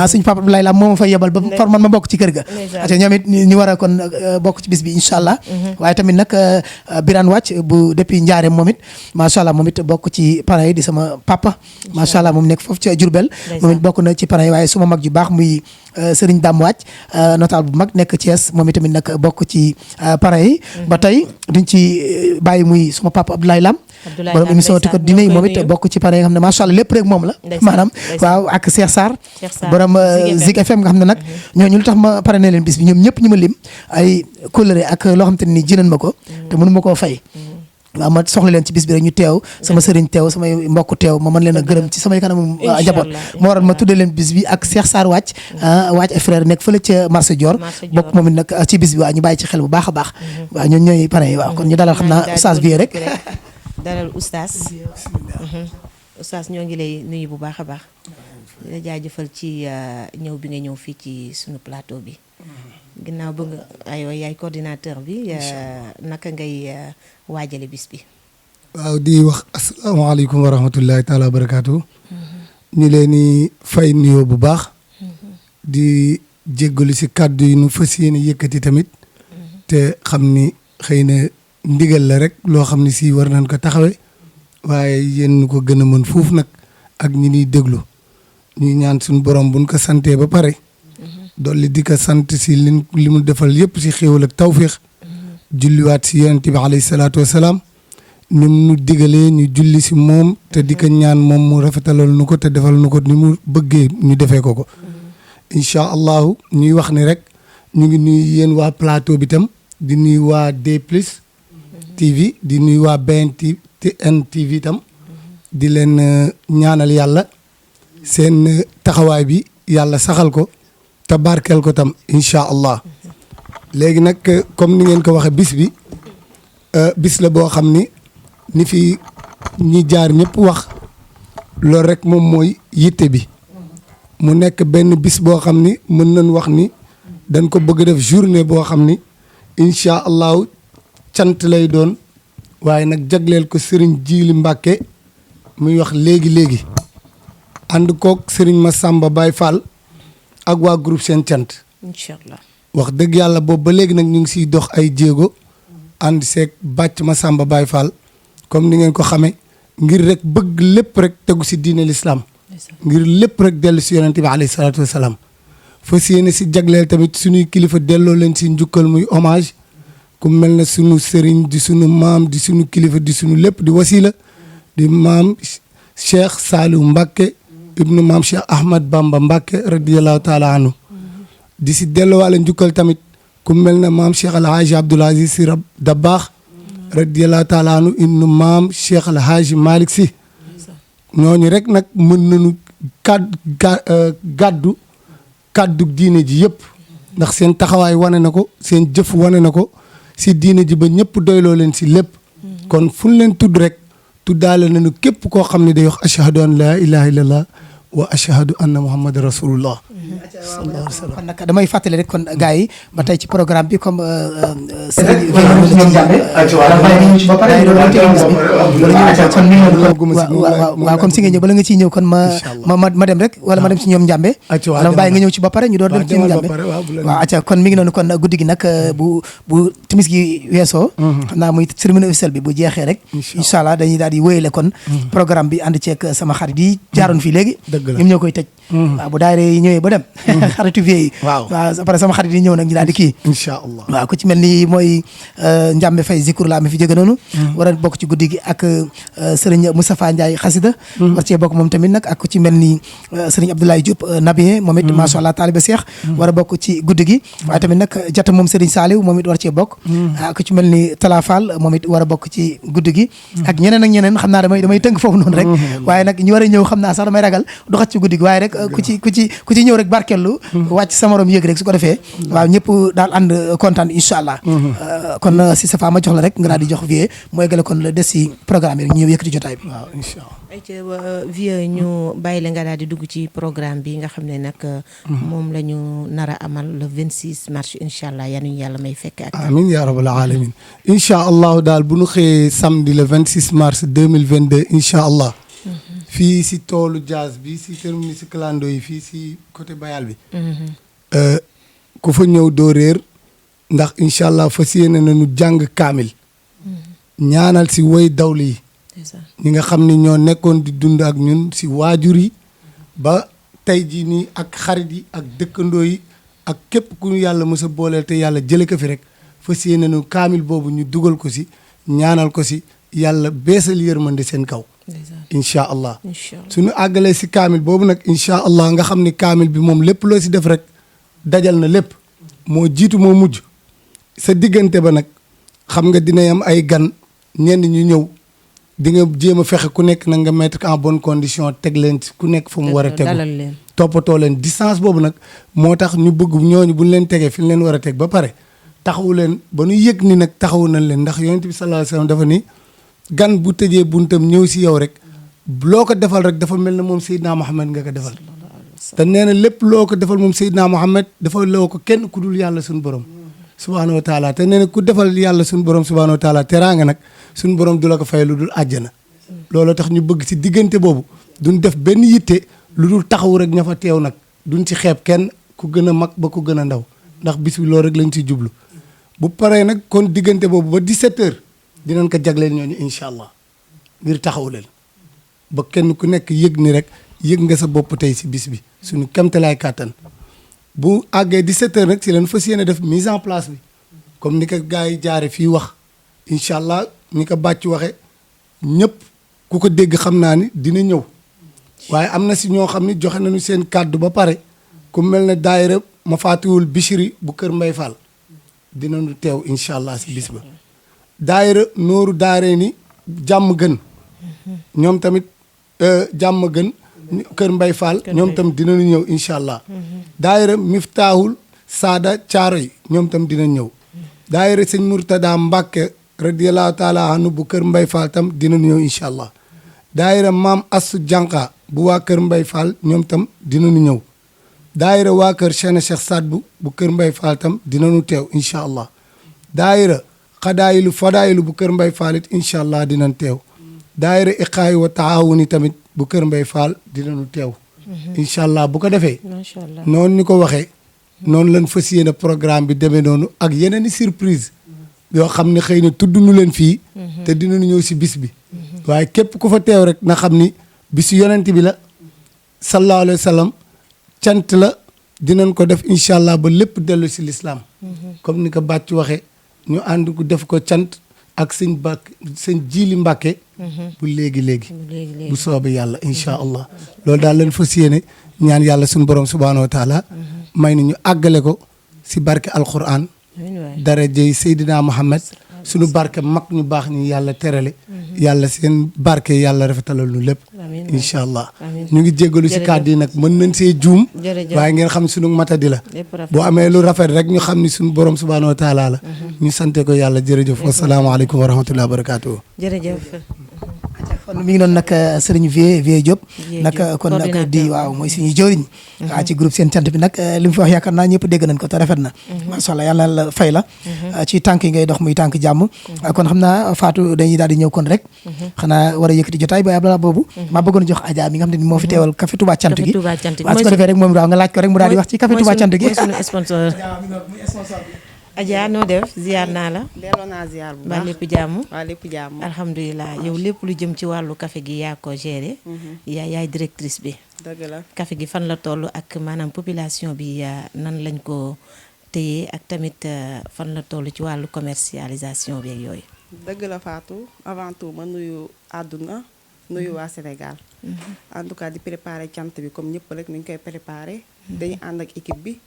suñu papa Abdoulaye Lam moo ma fay yebal ba far man ma bokk ci kër ga ate ñoom it ñu war a kon bokk ci bis bi incha allah waaye tamit nag Birane Wàcc bu depuis Njaareem moom it macha allah moom it bokk ci parrain yi di sama papa macha allah moom nekk foofu ca Diourbel moom it bokk na ci parrain yi waaye suma mag ju baax muy Serigne Dame Wàcc notable bu mag nekk Thiès moom itamit nag bokk ci parrain yi ba tey duñ ci bàyyi muy suma papa Abdoulaye Lam borom émission ti ko dina yi moom it bokk ci parrain yi nga xam ne macha allah lépp rek moom la maanaam waaw ak Cheikh Sarr borom Zik FM nga xam ne nag ñooñu lu tax ma parrainé leen bis bi ñoom ñëpp ñu ma lim ay kóllëre ak loo xam te ne nii jënan ma ko te mënu ma koo fay waaw ma soxla leen ci bis bi rek ñu teew sama sëriñ teew samay mbokk teew ma mën leen a gërëm ci samay kanamu njaboot moo waral ma tuddee leen bis bi ak Cheikh Sarr Wàcc ay frère nekk fële ca marché Dior bokk moom it nag ci bis bi waaw ñu bàyyi ci xel bu baax a baax waaw ñun ñooy pare yi waaw kon ñu dalal xam naa oustaz bi rek dalal oustaz oustaz ñoo ngi lay nuyu bu baax a baax di la jaajëfal ci ñëw bi nga ñëw fii ci suñu plateau bi ginnaaw bëgg aywa yaay coordinateur bi naka ngay waajale bis bi. waaw di wax asalaamaaleykum wa rahmatullahi taala wa barakaatu. ñu leen di fay nuyoo bu baax. di jéggalu si kàddu yi nu fas yéene yëkkati tamit. te xam ni xëy na ndigal la rek loo xam ne si war nañ ko taxawe waaye yéen ñu ko gën a mën foofu nag ak ñi ñuy déglu ñuy ñaan suñu borom buñ ko santee ba pare. dolli di ko sant si li mu defal yëpp si xéewal ak tawféex julliwaat si yonent bi alayhi salaatu wasalaam ni mu nu digalee ñu julli si moom te di ko ñaan moom mu rafetalal nu ko te defal nu ko ni mu bëggee ñu defee ko ko incha allahu ñuy wax ni rek ñu ngi nuyu yéen waa plateau bi tam di nuyu waa D plus TV di nuyu waa BNTN TV tam di leen ñaanal yàlla seen taxawaay bi yàlla saxal ko te barkeel ko tam incha allah léegi nag comme ni ngeen ko waxee bis bi bis la boo xam ni fi ñi jaar ñëpp wax loolu rek moom mooy yitte bi mu nekk benn bis boo xam ni mën nañ wax ni dañ ko bëgg def journée boo xam ni incha allahu cant lay doon waaye nag jagleel ko Serigne Djily Mbacke muy wax léegi ànd koog Serigne Massamba Baye Fall ak waa groupe seen cant incha allah wax dëgg yàlla boobu ba léegi nag ñu ngi siy dox ay jéego ànd seeg bàcc Massamba Baye Fall comme ni ngeen ko xamee ngir rek bëgg lépp rek tegu si diine l'islam ngir lépp rek dellu si yonente bi alayhi salaatu wasalaam fas yéene si jagleel tamit suñuy kilifa delloo leen si njukkal muy hommage ku mel na sunu sëriñ di sunu maam di sunu kilifa di sunu lépp di wasila di maam Cheikh Saliou Mbacke ibnu maam Cheikh Ahmad Bamba Mbacke radiyallahu taala anhu di si delloowaale njukkal tamit ku mel na maam Cheikh El Hadj Abdoul Aziz Sy Dabakh radiyallahu taala anhu ibnu maam Cheikh El Hadj Malick Sy ñooñu rek nag mën nañu gàddu kàddu diine ji yëpp ndax seen taxawaay wane na ko seen jëf wane na ko si diine ji ba ñëpp doyloo leen si lépp kon fu ñu leen tudd rek tuddaale nañu képp koo xam ne day wax ashhadu an laa ilaha illallah wa ashhadu anna muhammad rasulullah kon nag damay fàttali rek kon gars yi ba tey ci programme bi comme waaw comme si nga ñëw bala nga ciy ñëw kon ma dem rek wala ma dem ci ñoom njàmbe wala ma bàyyi nga ñëw ci ba pare ñu door dem ci ñoom njàmbe waaw acca kon mi ngi noonu kon guddi gi nag bu timis gi weesoo xam naa muy cérémonie officielle bi bu jeexee rek incha allah dañuy daal di wéyale kon programme bi ànd ceeg sama xarit yi jaaroon fii léegi ñoom ñoo koy tëj waaw bu daayira yi ñëwee ba dem xaritu vie yi waaw après sama xarit yi ñëw nag ñu daal di kii incha allah waaw ku ci mel ni mooy Njàmbe Faye Zikru la mi fi jóge noonu war a bokk ci guddi gi ak sëriñ Moustapha Ndiaye xasida war cee bokk moom tamit nag ak ku ci mel ni sëriñ Abdoulaye Diop Nabien moom it macha allah taaliba Cheikh war a bokk ci guddi gi waaye tamit nag jata moom sëriñ Saliou moom it war cee bokk ku ci mel ni Tala Fall moom it war a bokk ci guddi gi ak ñeneen ak ñeneen xam naa damay tënk foofu noonu rek waaye nag ñu war a ñëw xam naa sax damay ragal doxat ci guddi gi waaye rek ku ci ñëw rek barkellu wàcc sa morom yëg rek su ko defee waaw ñëpp daal ànd kontaan incha allah kon si sa fa ma jox la rek nga daal di jox vie mooy gële kon la des si programme yi rek ñu ñëw yëkkati jotaay bi waaw incha allah ayca vie ñu bàyyi la nga daal di dugg ci programme bi nga xam ne nag moom la ñu nar a amal le 26 mars incha allah yal nañu yàlla may fekk ak amin ya rabbal alamin incha allah daal bu ñu xëyee samedi le 26 mars 2022 incha allah fii si toolu jazz bi si termini si clando yi fii si côté bayal bi ku fa ñëw doo réer ndax incha allah fas yéene nañu jàng kaamil ñaanal si woy dawli yi ñi nga xam ni ñoo nekkoon di dund ak ñun si waajur yi ba tey jii nii ak xarit yi ak dëkkandoo yi ak képp ku ñu yàlla mës a booleel te yàlla jële ko fi rek fas yéene nañu kaamil boobu ñu dugal ko si ñaanal ko si yàlla beesal yërmande seen kaw incha allah suñu àggalee si kaamil boobu nag incha allah nga xam ni kaamil bi moom lépp loo si def rek dajal na lépp moo jiitu moo mujj sa diggante ba nag xam nga dina am ay gan ñenn ñu ñëw di nga jéem a fexe ku nekk nag nga mettre en bonne condition teg leen ci ku nekk fu mu war a tegu toppatoo leen distance boobu nag moo tax ñu bëgg ñooñu bu ñu leen tegee fi ñu leen war a teg ba pare taxawu leen ba ñu yëg ni nag taxawu nañ leen ndax yonent bi sallallahu alayhi wasallam dafa ni gan bu tëjee buntam ñëw si yow rek loo ko defal rek dafa mel ne moom Seydina Mohamed nga ko defal te nee na lépp loo ko defal moom Seydina Mohamed dafa loo ko kenn ku dul yàlla suñu borom subhaanahu wa taala te nee na ku defal yàlla suñu borom subhaanahu wa taala teraanga nag suñu borom du la ko fay lu dul àjjana loolu tax ñu bëgg si diggante boobu duñ def benn yitte lu dul taxawu rek ña fa teew nag duñ ci xeeb kenn ku gën a mag ba ku gën a ndaw ndax bis bi loolu rek lañ ciy jublu bu paree nag kon diggante boobu ba 17h dinañ ko jagleel ñooñu incha allah ngir taxawu leen ba kenn ku nekk yëg ni rek yëg nga sa bopp tey si bis bi suñu kemtalaay kàttan bu àggee 17h nag si leen fas yéene def mise en place bi comme ni ko gars yi jaare fii wax incha allah ni ko bàcc waxe ñëpp ku ko dégg xam naa ni dina ñëw waaye am na si ñoo xam ni joxe nañu seen kàddu ba pare ku mel ne daayira ma faatiwul Bichri bu Kër Mbay Fall dinañu teew incha allah si bis ba daayira nooru daaree ni jàmm gën ñoom tamit jàmm gën Kër Mbay Fall ñoom tam dinañu ñëw incha allah daayira Miftaahul Saada Caaroy ñoom tam dinañ ñëw daayira sëñ Murtada Mbàkke radiyallahu taala anhu bu Kër Mbay Fall tam dinañu ñëw incha allah daayira maam Assu Jànqa bu waa Kër Mbay Fall ñoom tam dinañu ñëw daayira waa kër Cheikh Saad bu Kër Mbay Fall tam dinañu teew incha allah daayira xadaayilu fadaayilu bu Kër Mbay Fall it incha allah dinañ teew daayira iqaayi wa taawuni tamit bu Kër Mbay Fall dinañu teew incha allah bu ko defee noonu ni ko waxee noonu lañ fas yéene programme bi demee noonu ak yeneen i surprise yoo xam ne xëy na tudd nu leen fii te dinañu ñëw si bis bi waaye képp ku fa teew rek na xam ni bisu yonent bi la sallallahu alayhi wa sallam cant la dinañ ko def incha allah ba lépp dellu si lislaam comme ni ko bàcc waxee ñu ànd ko def ko cant ak sëñ Jiili Mbàkke bu léegi-léegi bu soobee yàlla incha allah loolu daal leen fas yéene ñaan yàlla suñu borom subhaanahu wa taala may ni ñu àggale ko si barke alquran darajey Seydina Muhammad suñu barke mag ñu baax ñu yàlla terale yàlla seen barke yàlla rafetalal ñu lépp incha allah ñu ngi jéggalu si kàddu yi nag mën nañ see juum waaye ngeen xam suñu matadi la boo amee lu rafet rek ñu xam ni suñu borom subhaanahu wa taala la ñu sante ko yàlla jërëjëf wasalaamaaleykum wa rahmatullahi wa barakatuhu jërëjëf kon mi ngi doon nag sëriñ Vieux Diop nag kon nag di waaw mooy suñuy jëriñ waaw ci groupe seen cant bi nag li mu fi wax yaakaar naa ñëpp dégg nañ ko te rafet na macha allah yàlla la fay la ci tànk yi ngay dox muy tànk jàmm kon xam naa Fatou dañuy daal di ñëw kon rek xanaa war a yëkkati jotaay ba Abdallah boobu maa bëggoon jox Adja mi nga xam ne moo fi teewal Café Touba cant gi waaw su ko defee rek moom waaw nga laaj ko rek mu daal di wax ci Café Touba cant gi Adja noo def ziar naa la. delloo naa ziar bu baax ba lépp jàmm. waaw lépp jàmm. alhamdulilah yow lépp lu jëm ci wàllu café gi yaa ko géré. yaay directrice bi. dëgg la café gi fan la toll ak maanaam population bi nan lañ ko téye ak tamit fan la toll ci wàllu commercialisation bi ak yooyu. dëgg la Fatou avant tout ma nuyu àdduna nuyu waa Sénégal. en tout cas di préparer cant bi comme ñëpp rek ni ñu koy préparer. dañu ànd ak équipe bi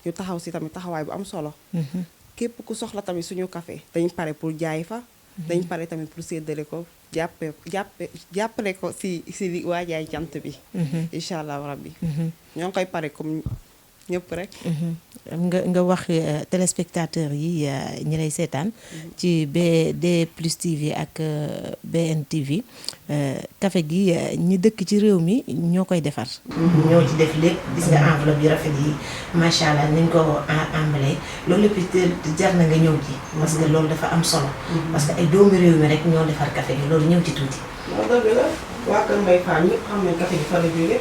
ñu taxaw si tamit taxawaay bu am solo. képp ku soxla tamit suñu café dañ pare pour jaay fa dañ pare tamit pour séddale ko jàppale ko si li waa jaay cant bi incha allah rabbi ñoo ngi koy pare comme ñëpp rek nga wax téléspectateurs yi ñi lay seetaan ci BD Plus TV ak BN TV café gi ñi dëkk ci réew mi ñoo koy defar ñoo ci def lépp gis nga enveloppe yu rafet yi macha allah nañ ko emballé loolu lépp jar na nga ñëw ci parce que loolu dafa am solo parce que ay doomu réew mi rek ñoo defar café gi loolu ñëw ci tuuti moo dëgg la waa Kër Mbay Fall ñëpp xam ne café gi fa la jóge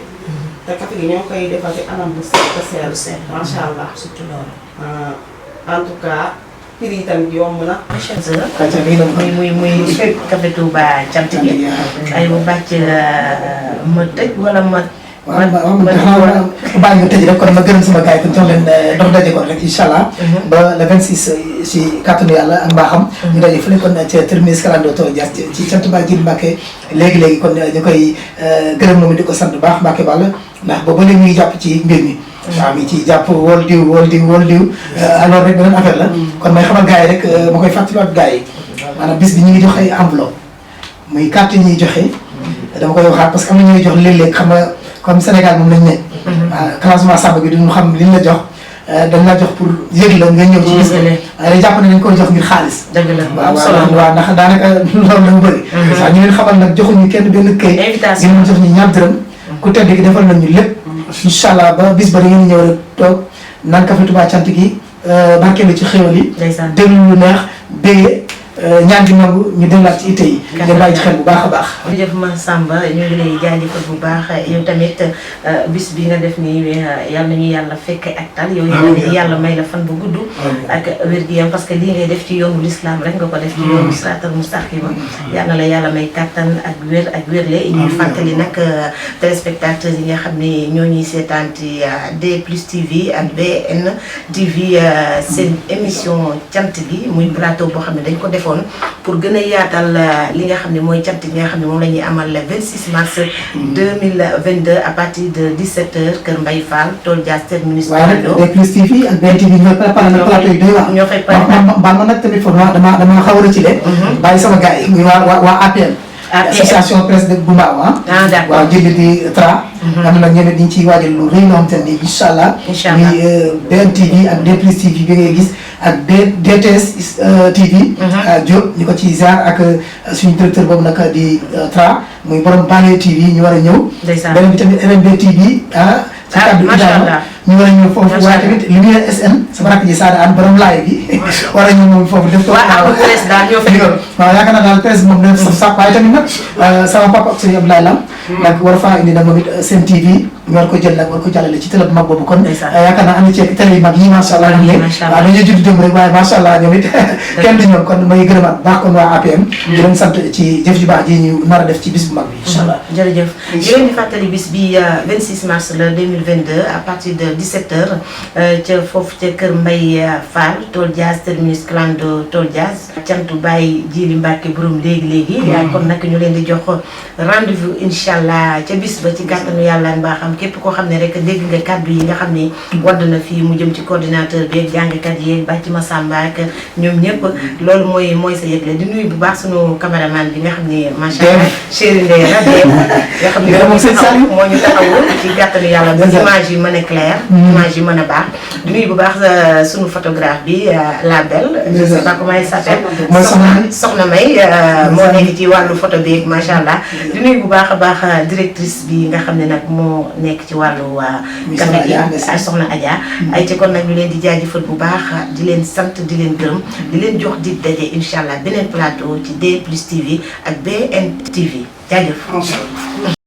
te café gi ñoo koy defar ci anam bu set te sell macha allah surtout loolu en tout cas prix yi tamit yomb na muy café Touba cant gi ay bu bàcc ma tëj wala ma bàyyi nga tëj rek kon ma gërëm sama gars yi kon jox leen dox daje kon rek incha allah ba le 26 si kàttanu yàlla ak mbaaxam ñu daje fële kon ca terminus Kalando to Dias ci cant ba Jili Mbàkke léegi-léegi kon ñu koy gërëm moom di ko sant bu baax Mbàkke Balla ndax booba léegi ñuy jàpp ci mbir mi waaw mi ci jàpp wol diw alors rek beneen affaire la kon may xamal gars yi rek ma koy fàttaliwaat gars yi maanaam bis bi ñu ngi joxe ay enveloppe muy carte yi ñuy joxe dama koy waxaat parce que am na ñuy jox léeg-léeg xam nga comme Sénégal moom lañ ne waaw classement sàmm bi duñu xam liñ la jox dañ la jox pour yëg la nga ñëw ci bis waaye dañ jàpp ne dañ koy jox ngir xaalis waaw ndax daanaka loolu lañ bëri waaw ñu leen xamal nag joxuñu kenn benn këy ngeen ñu jox ñu ñaar dërëm ku tedd gi defal nañu lépp incha allah ba bis ba da ngeen ñëw rek toog naan café Touba cant gi barkeelu ci xéwal yi déglu lu neex bégee ñaan gi nangu ñu delluwaat ci itte yi ngeen bàyyi ci xel bu baax a baax jërëjëf Massamba ñu ngi lay jaajëfal bu baax yow tamit bis bi nga def nii yal nañu yàlla fekk ak tal yow yàlla may la fan bu gudd ak wér-gu-yaram parce que lii ngay def ci yoonu l'islam rek nga ko def ci yoonu siraatal mustaqima yal na la yàlla may kattan ak wérle ñuy fàttali nag téléspectateurs yi nga xam ne ñoo ñuy seetaan ci D Plus TV ak BN TV seen émission cant gi muy plateau boo xam ne dañ ko defoon pour gën a yaatal li nga xam ne mooy cant gi nga xam ne moom la ñuy amal le 26 mars 2022 à partir de 17h Kër Mbaye Fall tool Dias terminus D Plus TV ak BN TV ñooy préparé nag plateau yi doy waar ñoo fay préparé baal ma nag tamit foofu dama xaw a rëcc de bàyyi sama gars yi muy waa APM association presse de bu Mbaaw waaw jëli di tra am na ñeneen ñi ciy waajal lu rëy loo xam te ne incha allah muy BN TV ak D Plus TV bi ngay gis ak DTS TV Diop ñu ko ci ziar ak suñu directeur boobu nag di tra muy borom Banlieue TV ñu war a ñëw beneen bi tamit RNB TV ci kàddu Idaama ñu war a ñëw foofu waaye tamit Lumière SN sama rakk ji Sada An borom laay bi war a ñëw moom foofu def ko waaw yaakaar naa daal presse moom def saf sap waaye tamit nag sama papa ak sëñ Abdoulaye Lam nag war a faa indi nag moom it seen TV ñu war ko jël nag war ko jàllale ci télé bu mag boobu kon yaakaar naa am ci télé yu mag yi macha allah nag léegi waaw dañoo judd démb rek waaye macha allah ñoom it kenn du ñoom kon may gërëmaat baax kon waa APM di leen sant ci jëf ju baax ji ñu nar a def ci bis bu mag bi incha allah jërëjëf di leen di fàttali bis bi 26 mars la 2022 à partir de 17h ca foofu ca Kër Mbaye Fall tool Dias terminus clando tool Dias cantu Baye Jili Mbacke borom léegi kon nag ñu leen di jox rendez-vous incha allah ca bis ba ci gàttanu yàlla mbaaxam képp koo xam ne rek dégg nga kàddu yi nga xam ne wadd na fii mu jëm ci coordinateur bi ak jàngkat yi bàcc Massamba ak ñoom ñëpp loolu mooy sa yëgle di nuyu bu baax sunu caméraman bi nga xam ne macha allah chéri Ndeye nga xam ne moo ñu taxawul ci gàttanu yàlla ba image yi mën a clair image yi mën a baax di nuyu bu baax sunu photographe bi la belle je sais pas comment elle s'appelle soxna May moo nekk ci wàllu photo bi macha allah di nuyu bu baax a baax directrice bi nga xam ne nag moo nekk ci wàllu café gi soxna Adja ay ci kon nag ñu leen di jaajëfal bu baax di leen sant di leen gërëm di leen jox di daje incha allah beneen plateau ci D Plus TV ak BN TV jaajëf